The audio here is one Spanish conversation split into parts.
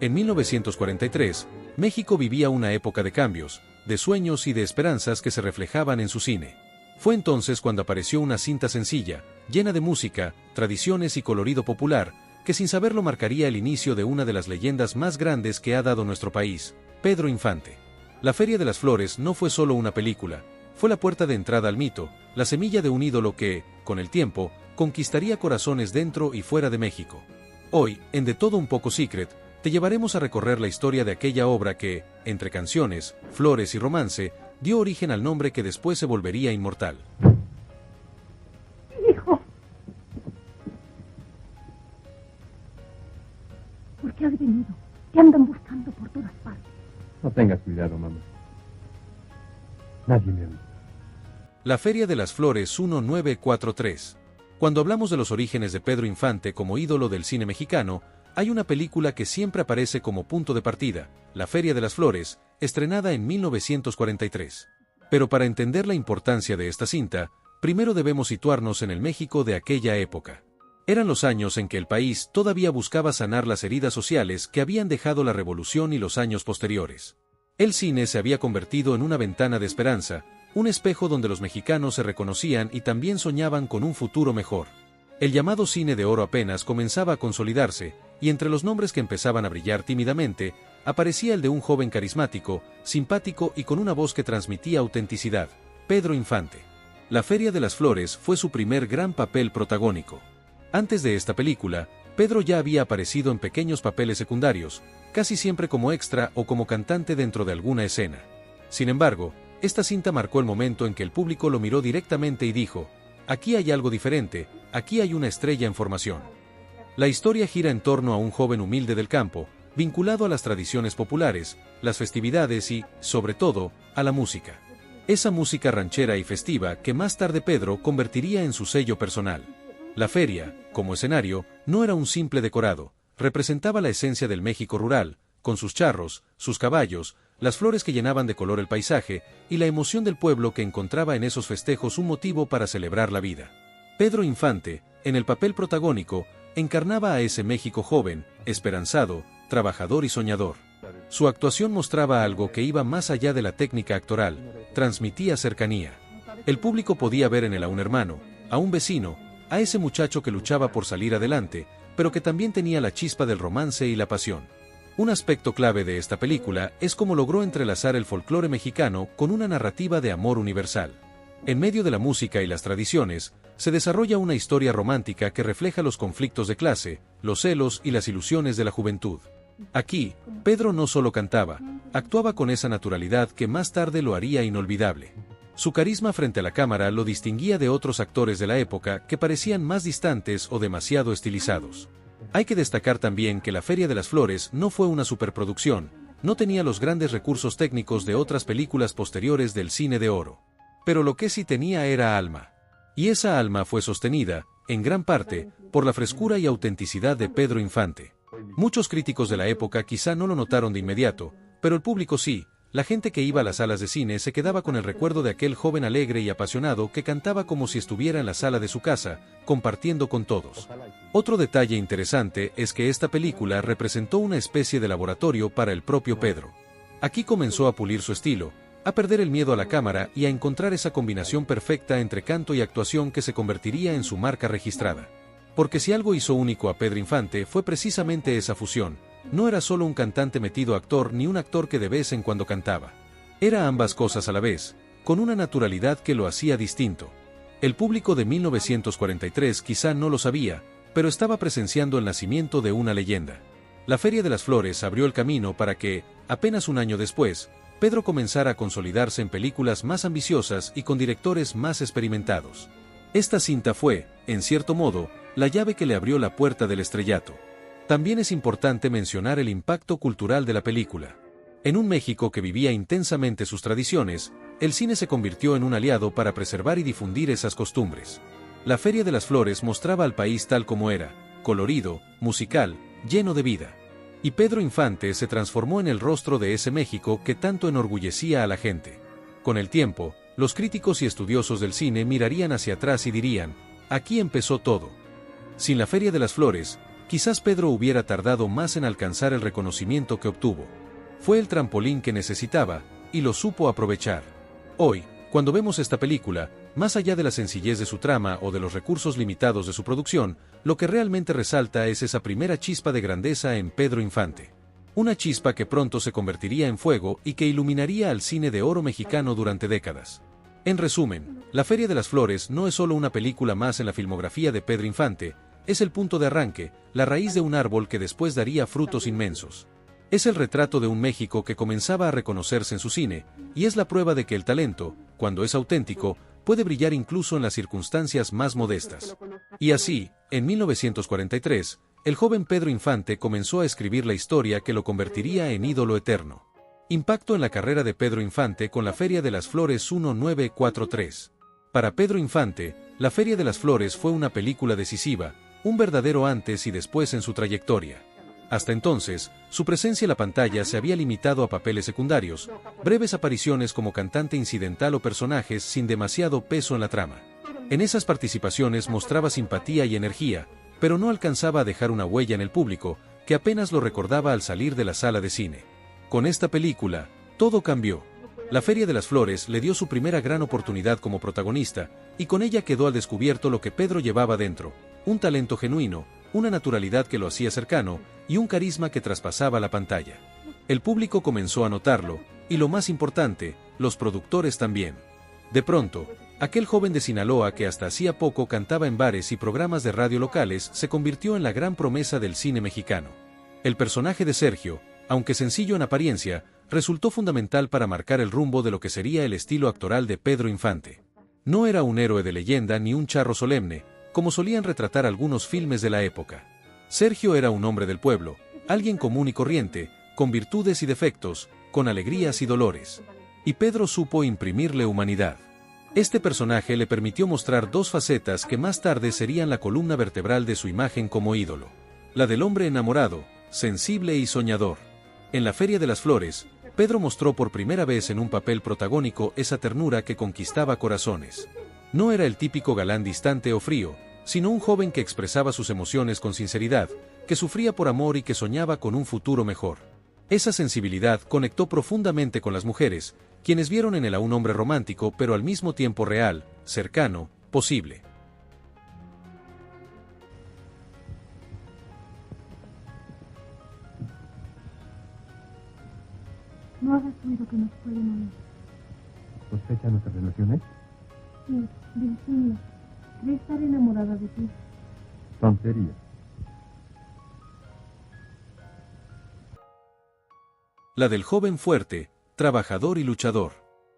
En 1943, México vivía una época de cambios, de sueños y de esperanzas que se reflejaban en su cine. Fue entonces cuando apareció una cinta sencilla, llena de música, tradiciones y colorido popular, que sin saberlo marcaría el inicio de una de las leyendas más grandes que ha dado nuestro país, Pedro Infante. La Feria de las Flores no fue solo una película, fue la puerta de entrada al mito, la semilla de un ídolo que, con el tiempo, conquistaría corazones dentro y fuera de México. Hoy, en De Todo Un Poco Secret, te llevaremos a recorrer la historia de aquella obra que, entre canciones, flores y romance, dio origen al nombre que después se volvería inmortal. Hijo, ¿por qué has venido? Te andan buscando por todas partes. No tengas cuidado, mamá. Nadie me ama. La Feria de las Flores 1943. Cuando hablamos de los orígenes de Pedro Infante como ídolo del cine mexicano, hay una película que siempre aparece como punto de partida, La Feria de las Flores, estrenada en 1943. Pero para entender la importancia de esta cinta, primero debemos situarnos en el México de aquella época. Eran los años en que el país todavía buscaba sanar las heridas sociales que habían dejado la revolución y los años posteriores. El cine se había convertido en una ventana de esperanza, un espejo donde los mexicanos se reconocían y también soñaban con un futuro mejor. El llamado cine de oro apenas comenzaba a consolidarse, y entre los nombres que empezaban a brillar tímidamente, aparecía el de un joven carismático, simpático y con una voz que transmitía autenticidad, Pedro Infante. La Feria de las Flores fue su primer gran papel protagónico. Antes de esta película, Pedro ya había aparecido en pequeños papeles secundarios, casi siempre como extra o como cantante dentro de alguna escena. Sin embargo, esta cinta marcó el momento en que el público lo miró directamente y dijo: aquí hay algo diferente, aquí hay una estrella en formación. La historia gira en torno a un joven humilde del campo, vinculado a las tradiciones populares, las festividades y, sobre todo, a la música. Esa música ranchera y festiva que más tarde Pedro convertiría en su sello personal. La feria, como escenario, no era un simple decorado, representaba la esencia del México rural, con sus charros, sus caballos, las flores que llenaban de color el paisaje, y la emoción del pueblo que encontraba en esos festejos un motivo para celebrar la vida. Pedro Infante, en el papel protagónico, encarnaba a ese México joven, esperanzado, trabajador y soñador. Su actuación mostraba algo que iba más allá de la técnica actoral, transmitía cercanía. El público podía ver en él a un hermano, a un vecino, a ese muchacho que luchaba por salir adelante, pero que también tenía la chispa del romance y la pasión. Un aspecto clave de esta película es cómo logró entrelazar el folclore mexicano con una narrativa de amor universal. En medio de la música y las tradiciones, se desarrolla una historia romántica que refleja los conflictos de clase, los celos y las ilusiones de la juventud. Aquí, Pedro no solo cantaba, actuaba con esa naturalidad que más tarde lo haría inolvidable. Su carisma frente a la cámara lo distinguía de otros actores de la época que parecían más distantes o demasiado estilizados. Hay que destacar también que La Feria de las Flores no fue una superproducción, no tenía los grandes recursos técnicos de otras películas posteriores del cine de oro. Pero lo que sí tenía era alma. Y esa alma fue sostenida, en gran parte, por la frescura y autenticidad de Pedro Infante. Muchos críticos de la época quizá no lo notaron de inmediato, pero el público sí. La gente que iba a las salas de cine se quedaba con el recuerdo de aquel joven alegre y apasionado que cantaba como si estuviera en la sala de su casa, compartiendo con todos. Otro detalle interesante es que esta película representó una especie de laboratorio para el propio Pedro. Aquí comenzó a pulir su estilo, a perder el miedo a la cámara y a encontrar esa combinación perfecta entre canto y actuación que se convertiría en su marca registrada. Porque si algo hizo único a Pedro Infante fue precisamente esa fusión. No era solo un cantante metido actor ni un actor que de vez en cuando cantaba. Era ambas cosas a la vez, con una naturalidad que lo hacía distinto. El público de 1943 quizá no lo sabía, pero estaba presenciando el nacimiento de una leyenda. La Feria de las Flores abrió el camino para que, apenas un año después, Pedro comenzara a consolidarse en películas más ambiciosas y con directores más experimentados. Esta cinta fue, en cierto modo, la llave que le abrió la puerta del estrellato. También es importante mencionar el impacto cultural de la película. En un México que vivía intensamente sus tradiciones, el cine se convirtió en un aliado para preservar y difundir esas costumbres. La Feria de las Flores mostraba al país tal como era, colorido, musical, lleno de vida. Y Pedro Infante se transformó en el rostro de ese México que tanto enorgullecía a la gente. Con el tiempo, los críticos y estudiosos del cine mirarían hacia atrás y dirían: aquí empezó todo. Sin la Feria de las Flores, quizás Pedro hubiera tardado más en alcanzar el reconocimiento que obtuvo. Fue el trampolín que necesitaba, y lo supo aprovechar. Hoy, cuando vemos esta película, más allá de la sencillez de su trama o de los recursos limitados de su producción, lo que realmente resalta es esa primera chispa de grandeza en Pedro Infante. Una chispa que pronto se convertiría en fuego y que iluminaría al cine de oro mexicano durante décadas. En resumen, La Feria de las Flores no es solo una película más en la filmografía de Pedro Infante, es el punto de arranque, la raíz de un árbol que después daría frutos inmensos. Es el retrato de un México que comenzaba a reconocerse en su cine, y es la prueba de que el talento, cuando es auténtico, puede brillar incluso en las circunstancias más modestas. Y así, en 1943, el joven Pedro Infante comenzó a escribir la historia que lo convertiría en ídolo eterno. Impacto en la carrera de Pedro Infante con La Feria de las Flores 1943. Para Pedro Infante, La Feria de las Flores fue una película decisiva, un verdadero antes y después en su trayectoria. Hasta entonces, su presencia en la pantalla se había limitado a papeles secundarios, breves apariciones como cantante incidental o personajes sin demasiado peso en la trama. En esas participaciones mostraba simpatía y energía, pero no alcanzaba a dejar una huella en el público, que apenas lo recordaba al salir de la sala de cine. Con esta película, todo cambió. La Feria de las Flores le dio su primera gran oportunidad como protagonista, y con ella quedó al descubierto lo que Pedro llevaba dentro, un talento genuino, una naturalidad que lo hacía cercano, y un carisma que traspasaba la pantalla. El público comenzó a notarlo, y lo más importante, los productores también. De pronto, aquel joven de Sinaloa que hasta hacía poco cantaba en bares y programas de radio locales se convirtió en la gran promesa del cine mexicano. El personaje de Sergio, aunque sencillo en apariencia, resultó fundamental para marcar el rumbo de lo que sería el estilo actoral de Pedro Infante. No era un héroe de leyenda ni un charro solemne, como solían retratar algunos filmes de la época. Sergio era un hombre del pueblo, alguien común y corriente, con virtudes y defectos, con alegrías y dolores. Y Pedro supo imprimirle humanidad. Este personaje le permitió mostrar dos facetas que más tarde serían la columna vertebral de su imagen como ídolo. La del hombre enamorado, sensible y soñador. En La Feria de las Flores, Pedro mostró por primera vez en un papel protagónico esa ternura que conquistaba corazones. No era el típico galán distante o frío, sino un joven que expresaba sus emociones con sinceridad, que sufría por amor y que soñaba con un futuro mejor. Esa sensibilidad conectó profundamente con las mujeres, quienes vieron en él a un hombre romántico pero al mismo tiempo real, cercano, posible. No hagas ruido que nos pueden oír. ¿Sospecha nuestras relaciones? Sí, Virginia, cree estar enamorada de ti. Tontería. La del joven fuerte, trabajador y luchador.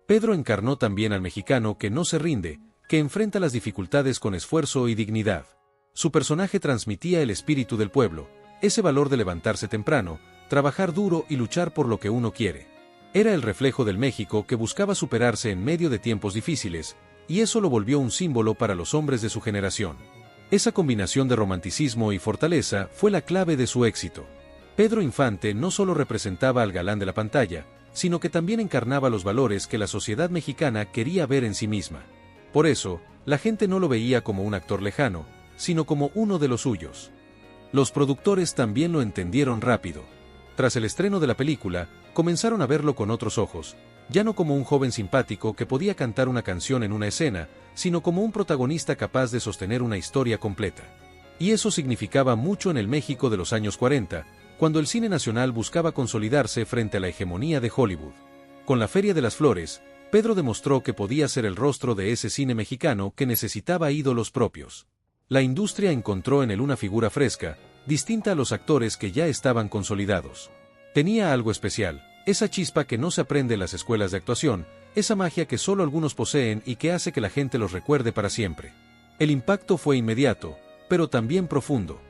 Pedro encarnó también al mexicano que no se rinde, que enfrenta las dificultades con esfuerzo y dignidad. Su personaje transmitía el espíritu del pueblo, ese valor de levantarse temprano, trabajar duro y luchar por lo que uno quiere. Era el reflejo del México que buscaba superarse en medio de tiempos difíciles, y eso lo volvió un símbolo para los hombres de su generación. Esa combinación de romanticismo y fortaleza fue la clave de su éxito. Pedro Infante no solo representaba al galán de la pantalla, sino que también encarnaba los valores que la sociedad mexicana quería ver en sí misma. Por eso, la gente no lo veía como un actor lejano, sino como uno de los suyos. Los productores también lo entendieron rápido. Tras el estreno de la película, comenzaron a verlo con otros ojos, ya no como un joven simpático que podía cantar una canción en una escena, sino como un protagonista capaz de sostener una historia completa. Y eso significaba mucho en el México de los años 40, cuando el cine nacional buscaba consolidarse frente a la hegemonía de Hollywood. Con La Feria de las Flores, Pedro demostró que podía ser el rostro de ese cine mexicano que necesitaba ídolos propios. La industria encontró en él una figura fresca, distinta a los actores que ya estaban consolidados. Tenía algo especial, esa chispa que no se aprende en las escuelas de actuación, esa magia que solo algunos poseen y que hace que la gente los recuerde para siempre. El impacto fue inmediato, pero también profundo.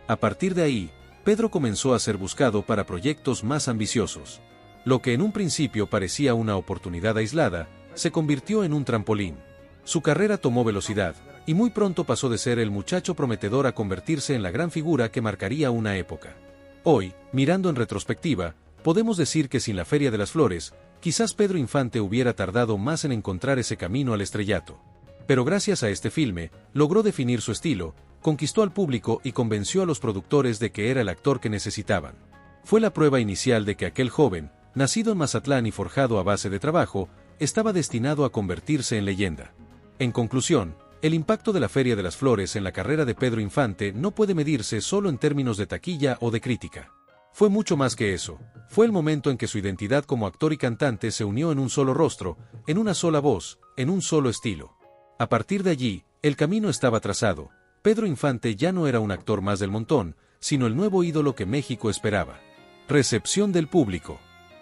A partir de ahí, Pedro comenzó a ser buscado para proyectos más ambiciosos. Lo que en un principio parecía una oportunidad aislada, se convirtió en un trampolín. Su carrera tomó velocidad, y muy pronto pasó de ser el muchacho prometedor a convertirse en la gran figura que marcaría una época. Hoy, mirando en retrospectiva, podemos decir que sin La Feria de las Flores, quizás Pedro Infante hubiera tardado más en encontrar ese camino al estrellato. Pero gracias a este filme, logró definir su estilo, conquistó al público y convenció a los productores de que era el actor que necesitaban. Fue la prueba inicial de que aquel joven, nacido en Mazatlán y forjado a base de trabajo, estaba destinado a convertirse en leyenda. En conclusión, el impacto de la Feria de las Flores en la carrera de Pedro Infante no puede medirse solo en términos de taquilla o de crítica. Fue mucho más que eso. Fue el momento en que su identidad como actor y cantante se unió en un solo rostro, en una sola voz, en un solo estilo. A partir de allí, el camino estaba trazado. Pedro Infante ya no era un actor más del montón, sino el nuevo ídolo que México esperaba. Recepción del público.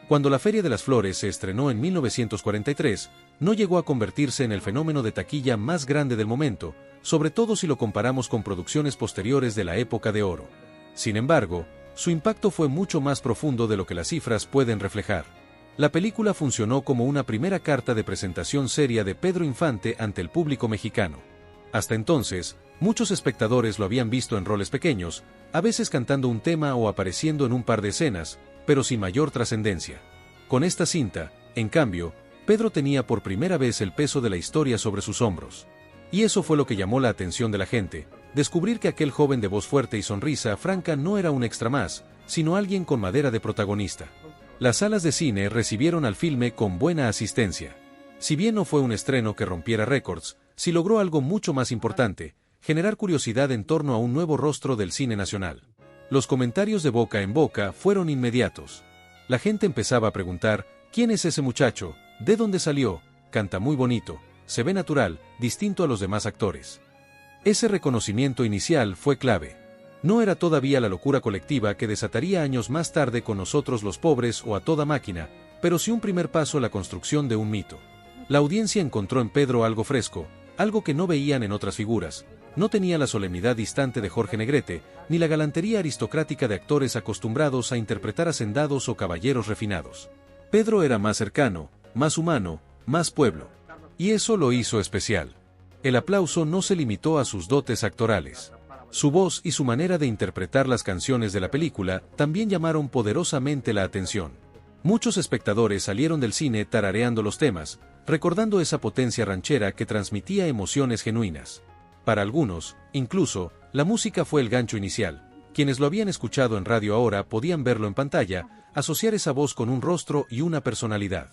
Cuando la Feria de las Flores se estrenó en 1943, no llegó a convertirse en el fenómeno de taquilla más grande del momento, sobre todo si lo comparamos con producciones posteriores de la época de oro. Sin embargo, su impacto fue mucho más profundo de lo que las cifras pueden reflejar. La película funcionó como una primera carta de presentación seria de Pedro Infante ante el público mexicano. Hasta entonces, muchos espectadores lo habían visto en roles pequeños, a veces cantando un tema o apareciendo en un par de escenas, pero sin mayor trascendencia. Con esta cinta, en cambio, Pedro tenía por primera vez el peso de la historia sobre sus hombros. Y eso fue lo que llamó la atención de la gente, descubrir que aquel joven de voz fuerte y sonrisa franca no era un extra más, sino alguien con madera de protagonista. Las salas de cine recibieron al filme con buena asistencia. Si bien no fue un estreno que rompiera récords, sí logró algo mucho más importante: generar curiosidad en torno a un nuevo rostro del cine nacional. Los comentarios de boca en boca fueron inmediatos. La gente empezaba a preguntar: ¿quién es ese muchacho? ¿De dónde salió? Canta muy bonito, se ve natural, distinto a los demás actores. Ese reconocimiento inicial fue clave. No era todavía la locura colectiva que desataría años más tarde con Nosotros los Pobres o A Toda Máquina, pero sí un primer paso a la construcción de un mito. La audiencia encontró en Pedro algo fresco, algo que no veían en otras figuras. No tenía la solemnidad distante de Jorge Negrete, ni la galantería aristocrática de actores acostumbrados a interpretar hacendados o caballeros refinados. Pedro era más cercano, más humano, más pueblo. Y eso lo hizo especial. El aplauso no se limitó a sus dotes actorales. Su voz y su manera de interpretar las canciones de la película también llamaron poderosamente la atención. Muchos espectadores salieron del cine tarareando los temas, recordando esa potencia ranchera que transmitía emociones genuinas. Para algunos, incluso, la música fue el gancho inicial. Quienes lo habían escuchado en radio ahora podían verlo en pantalla, asociar esa voz con un rostro y una personalidad.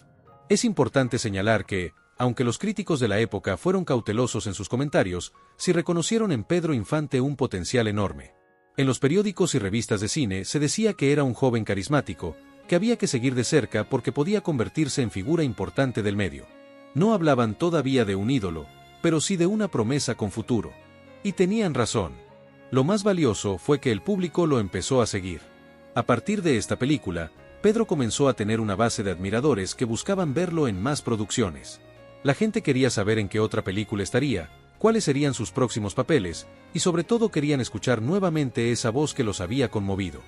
Es importante señalar que, aunque los críticos de la época fueron cautelosos en sus comentarios, sí reconocieron en Pedro Infante un potencial enorme. En los periódicos y revistas de cine se decía que era un joven carismático, que había que seguir de cerca porque podía convertirse en figura importante del medio. No hablaban todavía de un ídolo, pero sí de una promesa con futuro. Y tenían razón. Lo más valioso fue que el público lo empezó a seguir. A partir de esta película, Pedro comenzó a tener una base de admiradores que buscaban verlo en más producciones. La gente quería saber en qué otra película estaría, cuáles serían sus próximos papeles, y sobre todo querían escuchar nuevamente esa voz que los había conmovido.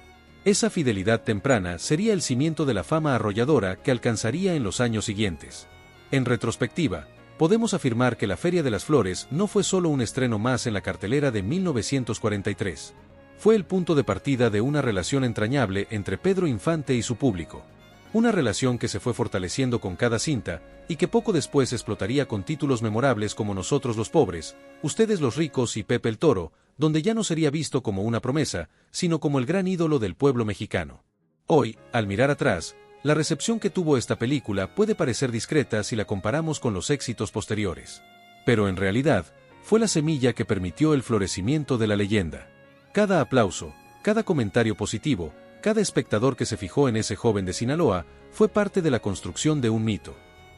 Esa fidelidad temprana sería el cimiento de la fama arrolladora que alcanzaría en los años siguientes. En retrospectiva, podemos afirmar que la Feria de las Flores no fue solo un estreno más en la cartelera de 1943. Fue el punto de partida de una relación entrañable entre Pedro Infante y su público. Una relación que se fue fortaleciendo con cada cinta, y que poco después explotaría con títulos memorables como Nosotros los Pobres, Ustedes los Ricos y Pepe el Toro, donde ya no sería visto como una promesa, sino como el gran ídolo del pueblo mexicano. Hoy, al mirar atrás, la recepción que tuvo esta película puede parecer discreta si la comparamos con los éxitos posteriores. Pero en realidad, fue la semilla que permitió el florecimiento de la leyenda. Cada aplauso, cada comentario positivo, cada espectador que se fijó en ese joven de Sinaloa, fue parte de la construcción de un mito.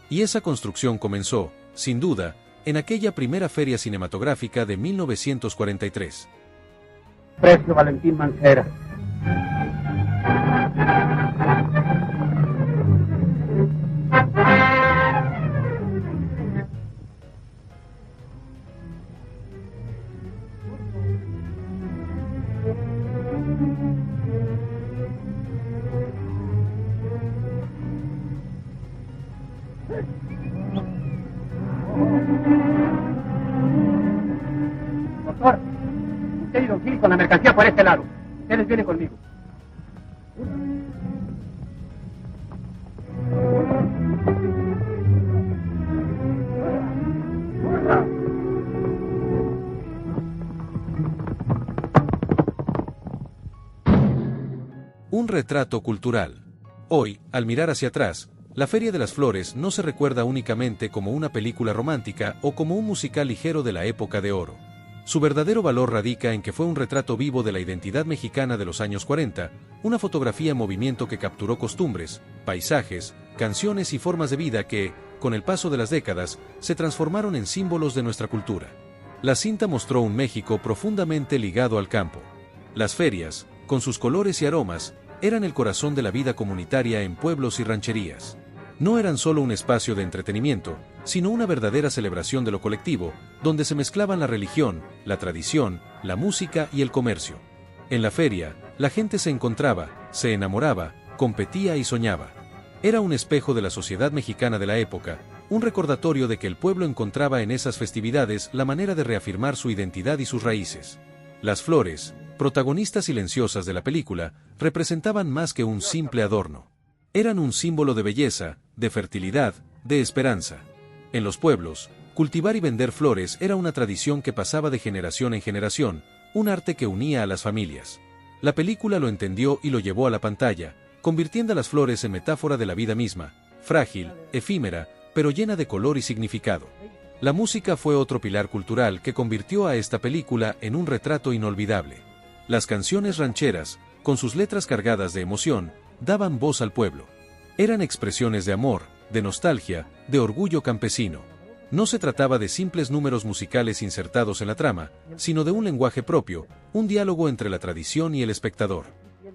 Y esa construcción comenzó, sin duda, en aquella primera feria cinematográfica de 1943. Precio Valentín Mancera. Doctor, usted y don Gil con la mercancía por este lado. Ustedes vienen conmigo. retrato cultural. Hoy, al mirar hacia atrás, la Feria de las Flores no se recuerda únicamente como una película romántica o como un musical ligero de la época de oro. Su verdadero valor radica en que fue un retrato vivo de la identidad mexicana de los años 40, una fotografía en movimiento que capturó costumbres, paisajes, canciones y formas de vida que, con el paso de las décadas, se transformaron en símbolos de nuestra cultura. La cinta mostró un México profundamente ligado al campo. Las ferias, con sus colores y aromas, eran el corazón de la vida comunitaria en pueblos y rancherías. No eran solo un espacio de entretenimiento, sino una verdadera celebración de lo colectivo, donde se mezclaban la religión, la tradición, la música y el comercio. En la feria, la gente se encontraba, se enamoraba, competía y soñaba. Era un espejo de la sociedad mexicana de la época, un recordatorio de que el pueblo encontraba en esas festividades la manera de reafirmar su identidad y sus raíces. Las flores, protagonistas silenciosas de la película, representaban más que un simple adorno. Eran un símbolo de belleza, de fertilidad, de esperanza. En los pueblos, cultivar y vender flores era una tradición que pasaba de generación en generación, un arte que unía a las familias. La película lo entendió y lo llevó a la pantalla, convirtiendo a las flores en metáfora de la vida misma, frágil, efímera, pero llena de color y significado. La música fue otro pilar cultural que convirtió a esta película en un retrato inolvidable. Las canciones rancheras, con sus letras cargadas de emoción, daban voz al pueblo. Eran expresiones de amor, de nostalgia, de orgullo campesino. No se trataba de simples números musicales insertados en la trama, sino de un lenguaje propio, un diálogo entre la tradición y el espectador.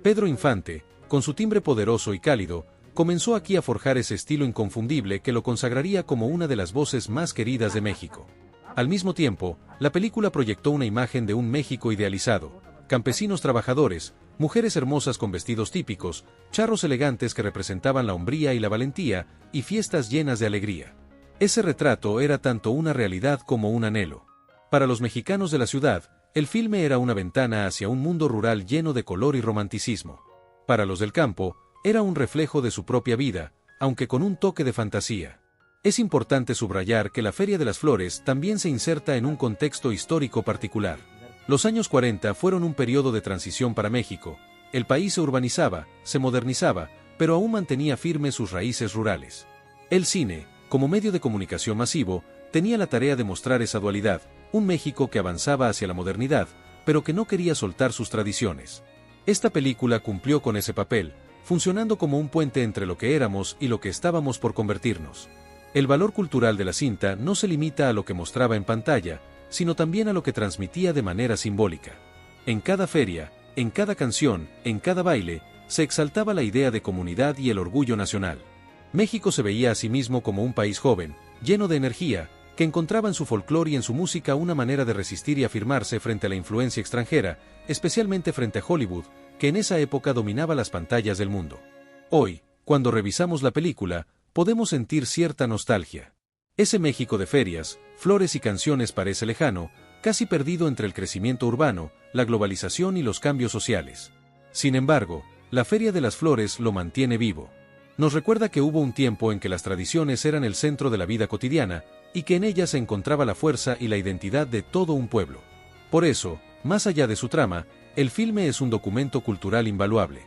Pedro Infante, con su timbre poderoso y cálido, comenzó aquí a forjar ese estilo inconfundible que lo consagraría como una de las voces más queridas de México. Al mismo tiempo, la película proyectó una imagen de un México idealizado, campesinos trabajadores, mujeres hermosas con vestidos típicos, charros elegantes que representaban la hombría y la valentía, y fiestas llenas de alegría. Ese retrato era tanto una realidad como un anhelo. Para los mexicanos de la ciudad, el filme era una ventana hacia un mundo rural lleno de color y romanticismo. Para los del campo, era un reflejo de su propia vida, aunque con un toque de fantasía. Es importante subrayar que la Feria de las Flores también se inserta en un contexto histórico particular. Los años 40 fueron un periodo de transición para México. El país se urbanizaba, se modernizaba, pero aún mantenía firmes sus raíces rurales. El cine, como medio de comunicación masivo, tenía la tarea de mostrar esa dualidad, un México que avanzaba hacia la modernidad, pero que no quería soltar sus tradiciones. Esta película cumplió con ese papel, funcionando como un puente entre lo que éramos y lo que estábamos por convertirnos. El valor cultural de la cinta no se limita a lo que mostraba en pantalla, sino también a lo que transmitía de manera simbólica. En cada feria, en cada canción, en cada baile, se exaltaba la idea de comunidad y el orgullo nacional. México se veía a sí mismo como un país joven, lleno de energía, que encontraba en su folclore y en su música una manera de resistir y afirmarse frente a la influencia extranjera, especialmente frente a Hollywood, que en esa época dominaba las pantallas del mundo. Hoy, cuando revisamos la película, podemos sentir cierta nostalgia. Ese México de ferias, flores y canciones parece lejano, casi perdido entre el crecimiento urbano, la globalización y los cambios sociales. Sin embargo, la Feria de las Flores lo mantiene vivo. Nos recuerda que hubo un tiempo en que las tradiciones eran el centro de la vida cotidiana, y que en ellas se encontraba la fuerza y la identidad de todo un pueblo. Por eso, más allá de su trama, el filme es un documento cultural invaluable.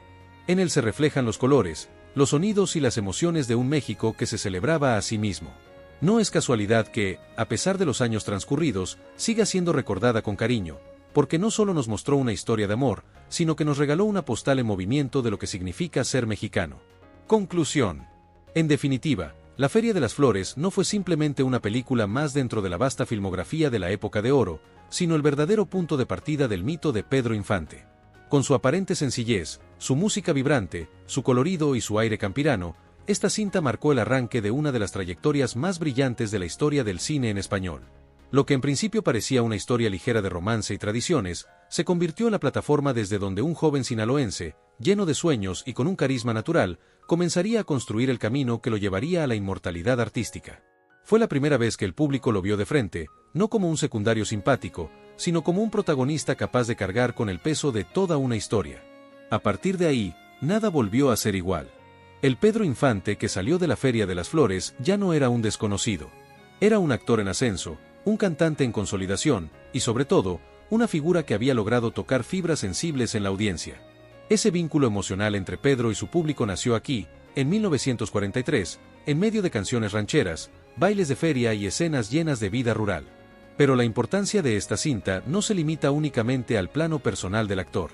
En él se reflejan los colores, los sonidos y las emociones de un México que se celebraba a sí mismo. No es casualidad que, a pesar de los años transcurridos, siga siendo recordada con cariño, porque no solo nos mostró una historia de amor, sino que nos regaló una postal en movimiento de lo que significa ser mexicano. Conclusión. En definitiva, La Feria de las Flores no fue simplemente una película más dentro de la vasta filmografía de la época de oro, sino el verdadero punto de partida del mito de Pedro Infante. Con su aparente sencillez, su música vibrante, su colorido y su aire campirano, esta cinta marcó el arranque de una de las trayectorias más brillantes de la historia del cine en español. Lo que en principio parecía una historia ligera de romance y tradiciones, se convirtió en la plataforma desde donde un joven sinaloense, lleno de sueños y con un carisma natural, comenzaría a construir el camino que lo llevaría a la inmortalidad artística. Fue la primera vez que el público lo vio de frente, no como un secundario simpático, sino como un protagonista capaz de cargar con el peso de toda una historia. A partir de ahí, nada volvió a ser igual. El Pedro Infante que salió de la Feria de las Flores ya no era un desconocido. Era un actor en ascenso, un cantante en consolidación, y sobre todo, una figura que había logrado tocar fibras sensibles en la audiencia. Ese vínculo emocional entre Pedro y su público nació aquí, en 1943, en medio de canciones rancheras, bailes de feria y escenas llenas de vida rural. Pero la importancia de esta cinta no se limita únicamente al plano personal del actor.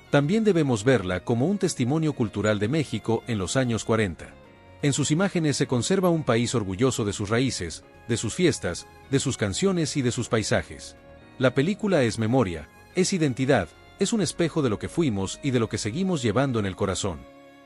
También debemos verla como un testimonio cultural de México en los años 40. En sus imágenes se conserva un país orgulloso de sus raíces, de sus fiestas, de sus canciones y de sus paisajes. La película es memoria, es identidad, es un espejo de lo que fuimos y de lo que seguimos llevando en el corazón.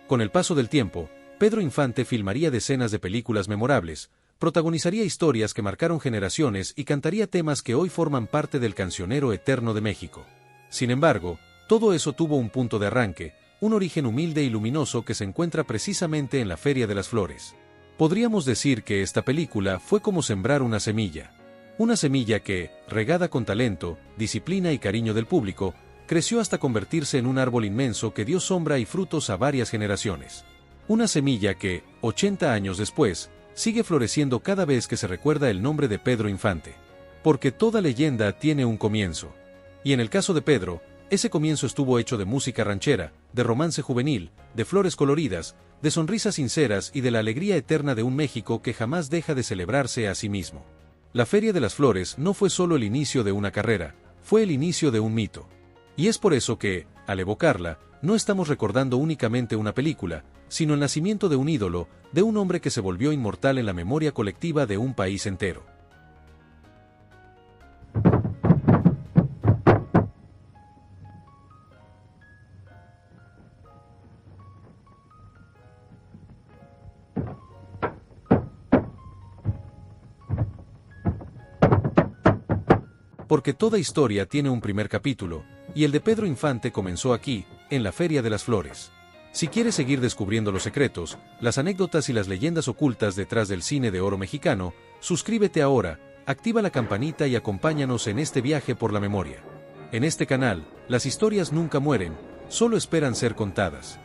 Con el paso del tiempo, Pedro Infante filmaría decenas de películas memorables, protagonizaría historias que marcaron generaciones y cantaría temas que hoy forman parte del cancionero eterno de México. Sin embargo, todo eso tuvo un punto de arranque, un origen humilde y luminoso que se encuentra precisamente en la Feria de las Flores. Podríamos decir que esta película fue como sembrar una semilla que, regada con talento, disciplina y cariño del público, creció hasta convertirse en un árbol inmenso que dio sombra y frutos a varias generaciones. Una semilla que, 80 años después, sigue floreciendo cada vez que se recuerda el nombre de Pedro Infante. Porque toda leyenda tiene un comienzo. Y en el caso de Pedro, ese comienzo estuvo hecho de música ranchera, de romance juvenil, de flores coloridas, de sonrisas sinceras y de la alegría eterna de un México que jamás deja de celebrarse a sí mismo. La Feria de las Flores no fue solo el inicio de una carrera, fue el inicio de un mito. Y es por eso que, al evocarla, no estamos recordando únicamente una película, sino el nacimiento de un ídolo, de un hombre que se volvió inmortal en la memoria colectiva de un país entero. Porque toda historia tiene un primer capítulo, y el de Pedro Infante comenzó aquí, en la Feria de las Flores. Si quieres seguir descubriendo los secretos, las anécdotas y las leyendas ocultas detrás del cine de oro mexicano, suscríbete ahora, activa la campanita y acompáñanos en este viaje por la memoria. En este canal, las historias nunca mueren, solo esperan ser contadas.